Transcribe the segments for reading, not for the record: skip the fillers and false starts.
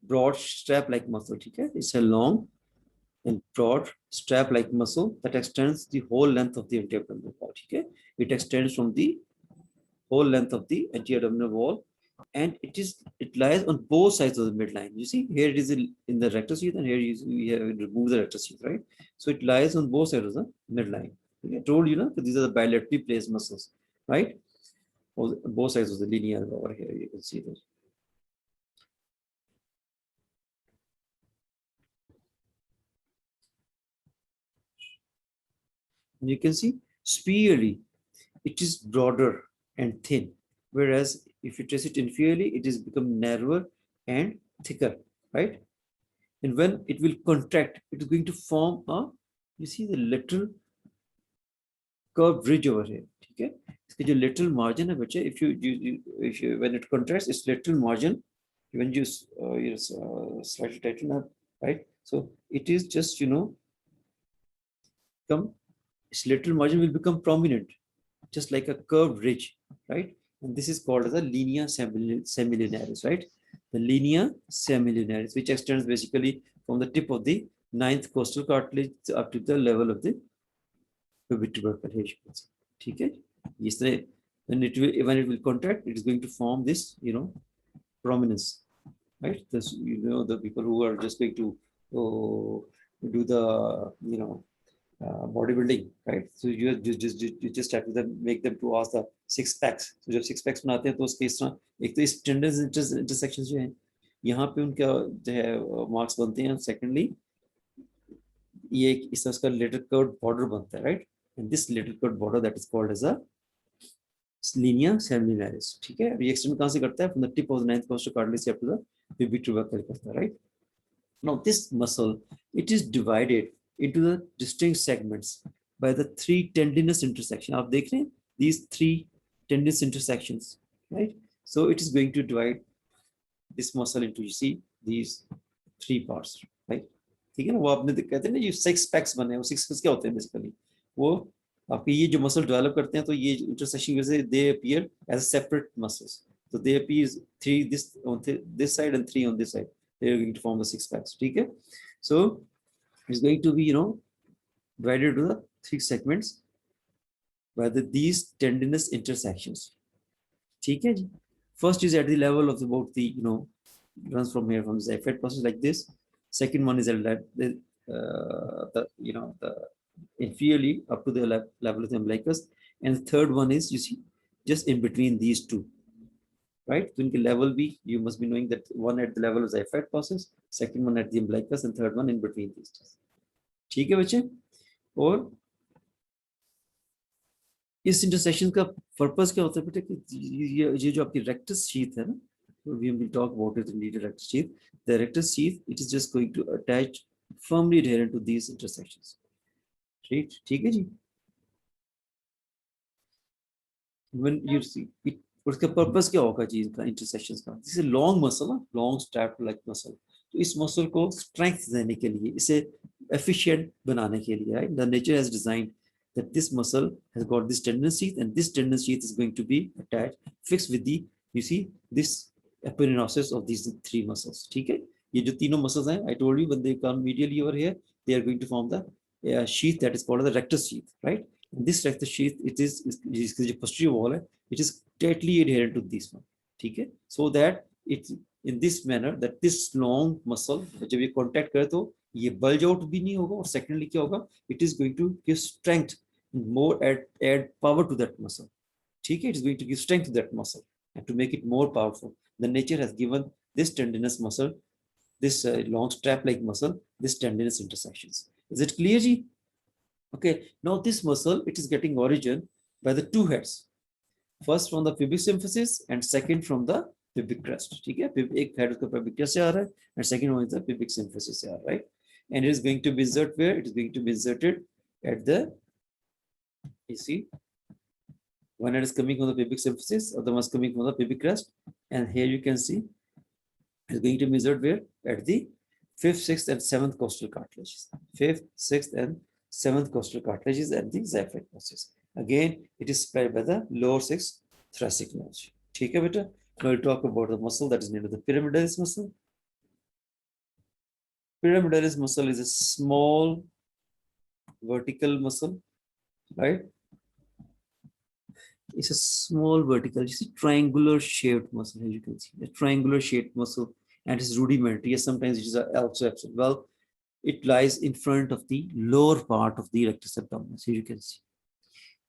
broad strap like muscle. ठीक है, it's a long and broad strap like muscle that extends the whole length of the anterior abdominal wall. ठीक है, it extends from the whole length of the anterior abdominal wall, and it lies on both sides of the midline. You see here it is in the rectus sheath, and here we have removed the rectus sheath, right? So it lies on both sides of the midline. Okay? I told you, that these are the bilaterally placed muscles, right? Both sides of the linea over here, you can see this. And you can see superiorly it is broader and thin, whereas if you trace it inferiorly, it is become narrower and thicker, right? And when it will contract, it is going to form a, you see the lateral curved ridge over here. ठीक है, इसके जो lateral margin है बच्चे, if you when it contracts, its lateral margin, when you slightly tighten up, right? So it is just its lateral margin will become prominent, just like a curved ridge, right? And this is called as a linea semilunaris, right? The linea semilunaris, which extends basically from the tip of the ninth costal cartilage up to the level of the pubic tubercle. ठीक है, इस तरह when it will contract, it is going to form this, prominence, right? This, the people who are just going to do the, bodybuilding, right? So you just have to then make them to ask the six packs. So जब six packs बनाते हैं तो उसके इस तरह एक तो इस tendons intersections जो है यहाँ पे उनका जो है marks बनते हैं. Secondly, ये इस तरह का lateral curved border बनता है, right? And this lateral curved border that is called as a linea semilunaris. ठीक है, ये extend कहाँ से करता है? From the tip of the ninth costal cartilage up to the pubic tubercle करता है, right? Now this muscle, it is divided into the distinct segments by the three tendinous intersections. आप देख रहे हैं these three tendinous intersections, right? So it is going to divide this muscle into, you see, these three parts, right? ठीक है ना, वो आपने कहते हैं ना ये सिक्स पैक्स बने, वो सिक्स पैक्स क्या होते हैं बेसिकली? वो आपके ये जो मसल डेवलप करते हैं तो ये इंटरसेक्शन वजह से they appear as separate muscles. So they appear three this on this side and three on this side. They are going to form the six packs. ठीक है? So it's going to be, divided into the three segments by these tendinous intersections. ठीक है जी? First is at the level of about the, runs from here from the xiphoid process like this. Second one is at the inferiorly up to the level of the umbilicus, and the third one is, you see, just in between these two, right? So in the level B, you must be knowing that one at the level of the xiphoid process, second one at the umbilicus, and third one in between these two. ठीक है बच्चे? और इस intersection का purpose क्या होता है बेटा कि ये जो आपकी रेक्टस शीथ है ना, we will talk about it in the rectus sheath. The rectus sheath, it is just going to attach firmly adherent to these intersections. ठीक है जी? When you see it, उसका पर्पस क्या होगा जी इनका इंटरसेक्शंस का? This is long muscle, long strap like muscle. तो इस muscle को स्ट्रेंथ देने के लिए, इसे एफिशिएंट बनाने के लिए, right? The nature has designed that this muscle has got this tendon sheath, and this tendon sheath is going to be attached, fixed with the, you see, this aponeurosis of these three muscles. ठीक है, ये जो तीनों muscles हैं, I told you when they come medially over here, they are going to form the sheath that is called the rectus sheath, right? And this rectus sheath, it is जो posterior wall है, it is tightly adherent to this one. ठीक है, so that it's in this manner that this long muscle जब ये contact करे तो ये bulge out भी नहीं होगा, और secondly क्या होगा, it is going to give strength, more add power to that muscle. ठीक है, it is going to give strength to that muscle and to make it more powerful. The nature has given this tendinous muscle, this long strap like muscle, this tendinous intersections. Is it clear ji? Okay, now this muscle, it is getting origin by the two heads. First from the pubic symphysis and second from the pubic crest. ठीक है, एक head उसका pubic crest से आ रहा है, and second one is the pubic symphysis से आ रहा है, right? And it is going to be inserted where? It is going to be inserted at the, you see, one head is coming from the pubic symphysis, other one is coming from the pubic crest, and here you can see it is going to be inserted where? At the fifth, sixth, and seventh costal cartilages. Fifth, sixth, and seventh costal cartilages at the xiphoid process. Again, it is supplied by the lower six thoracic nerves. ठीक है बेटा? Now we'll talk about the muscle that is named the pyramidalis muscle. pyramidalis muscle is a small vertical muscle, right? It's a small vertical, you see, triangular shaped muscle, as you can see, a triangular shaped muscle, and it's rudimentary. Yes, sometimes it is also absent. Well, it lies in front of the lower part of the rectus abdominis, as you can see.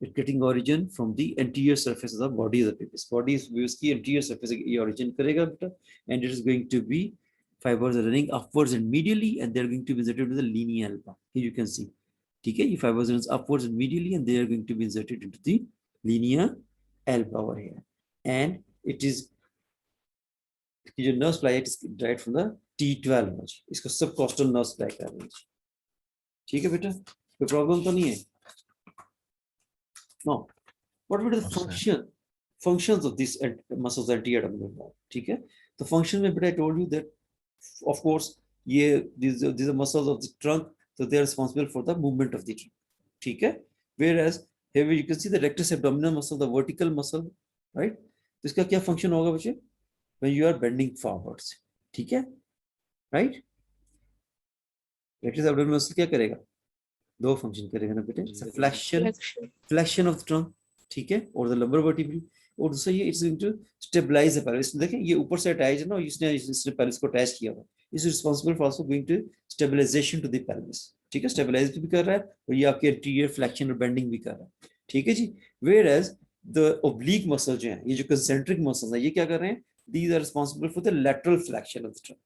It's getting origin from the anterior surface of the body of the pelvis. Body is उसकी anterior surface की origin करेगा बेटा, and it is going to be fibers are running upwards and medially, and they're going to be inserted into the linea alba. Here you can see. ठीक है, ये fibers runs upwards and medially, and they are going to be inserted into the linea alba over here. And it is जो nerve supply is derived from the T12 nerve. इसको subcostal nerve supply कर रहे हैं. ठीक है बेटा, कोई problem तो नहीं है? No. What will be the functions of these muscles anti-abdominal wall? ठीक है, the function में बेटा I told you that of course these are muscles of the trunk, so they are responsible for the movement of the trunk. ठीक है, whereas here you can see the rectus abdominal muscle, the vertical muscle, right? तो इसका क्या function होगा बच्चे? When you are bending forwards, ठीक है, right? Rectus abdominal muscle क्या करेगा? दो फंक्शन करेगा ना बेटे, फ्लेक्शन ऑफ द ट्रंक, ठीक है, और द लंबर वर्टिब्री, और दूसरा ये it's going to stabilize the pelvis. देखें ये ऊपर से अटैच है ना, इसने पेल्विस को अटैच किया हुआ, is responsible for also going to stabilization to the pelvis. ठीक है, स्टेबलाइज भी कर रहा है और ये आपके एंटीरियर फ्लेक्शन और बेंडिंग भी कर रहा है. ठीक है जी. Where as the oblique muscle जो है, ये जो कंसेंट्रिक मसल्स है, ये क्या कर रहे हैं? These are responsible for the lateral flexion of the trunk.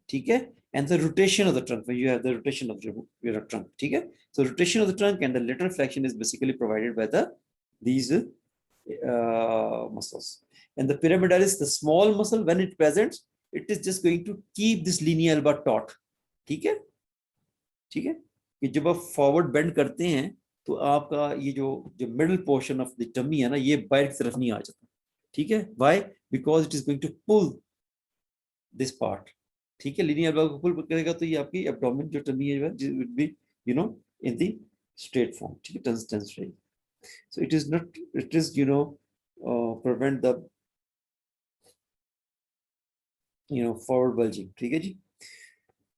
ठीक है, and the rotation of the trunk, when you have the rotation of your trunk. ठीक है, so rotation of the trunk and the lateral flexion is basically provided by these muscles. And the pyramidalis, the small muscle, when it presents, it is just going to keep this linea alba taut. ठीक है, ठीक है, कि जब आप forward bend करते हैं तो आपका ये जो middle portion of the tummy है ना, ये बाहर की तरफ नहीं आ जाता. ठीक है, why? Because it is going to pull this part. ठीक है, लिनियर एल्बो को पुल करेगा तो ये आपकी एब्डोमेन जो टमी है will be in the straight form. ठीक है, टेंस रही. So it is not, it is prevent the forward bulging. ठीक है जी.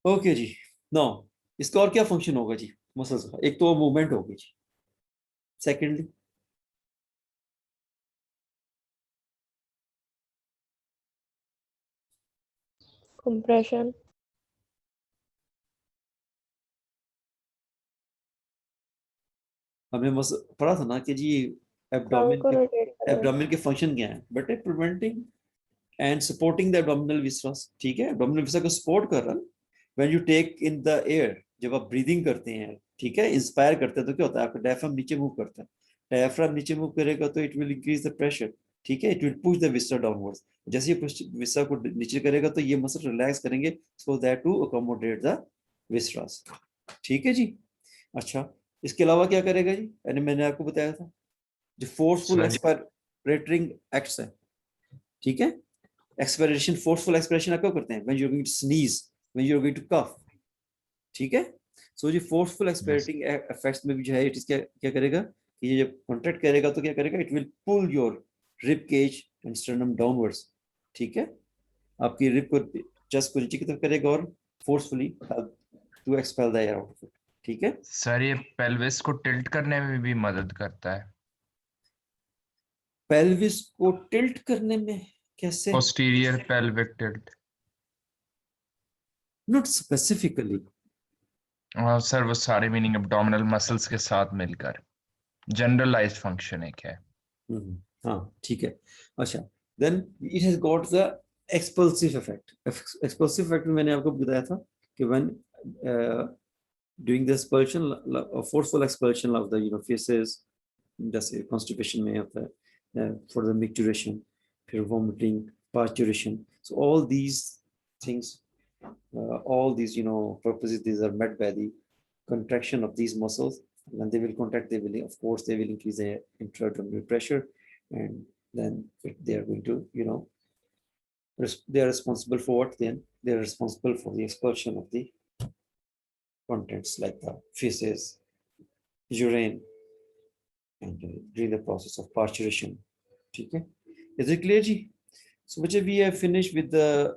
ओके जी. नाउ इसका और क्या फंक्शन होगा जी मसल्स का? एक तो मूवमेंट होगी जी, सेकेंडली compression, हमने पढ़ा था ना कि जी एब्डोमेन के फंक्शन क्या है बेटे? Preventing and supporting the abdominal viscera. ठीक है, एब्डोमिनल विसरस को सपोर्ट कर रहा है when you take in the air. जब आप ब्रीदिंग करते हैं, ठीक है, इंस्पायर करते हैं, तो क्या होता है? आपका डायफ्राम नीचे मूव करता है. डायफ्राम नीचे मूव करेगा तो it will increase the pressure. ठीक है, it will push the viscera downwards. जैसे ये विसरा को नीचे करेगा तो ये मसल रिलैक्स करेंगे so that to accommodate the viscera. ठीक है जी. अच्छा, इसके अलावा क्या करेगा जी? यानी मैंने आपको बताया था जो फोर्सफुल एक्सपायरेटिंग एक्ट्स है. ठीक है, एक्सपायरेशन, फोर्सफुल एक्सपायरेशन आप क्या करते हैं? When you are going to sneeze, when you are going to cough. ठीक है, सो जो फोर्सफुल एक्सपायरेटिंग इफेक्ट्स में भी जो है इट इज क्या करेगा कि ये जब कॉन्ट्रैक्ट करेगा तो क्या करेगा? It will pull your rib cage and sternum downwards. ठीक है, आपकी रिब को, चेस्ट को नीचे की तरफ करेगा और forcefully to expel the air out of it. ठीक है सर, ये पेल्विस को टिल्ट करने में भी मदद करता है. पेल्विस को टिल्ट करने में कैसे? Posterior pelvic tilt. Not specifically sir, वो सारे मीनिंग एब्डोमिनल मसल्स के साथ मिलकर जनरलाइज्ड फंक्शन एक है. हाँ ठीक है. अच्छा, then it has got the expulsive effect. Expulsive effect में मैंने आपको बताया था कि when during the expulsion, forceful expulsion of the feces, जैसे constipation में होता है, for the micturition, फिर vomiting, parturition. So all these things, all these purposes, these are met by the contraction of these muscles. When they will contract, they will, of course, they will increase the intra-abdominal pressure, and then they are going to, they are responsible for what? Then they are responsible for the expulsion of the contents like the feces, urine, and during the process of parturition. Okay, is it clear, ji? So, which we have finished with the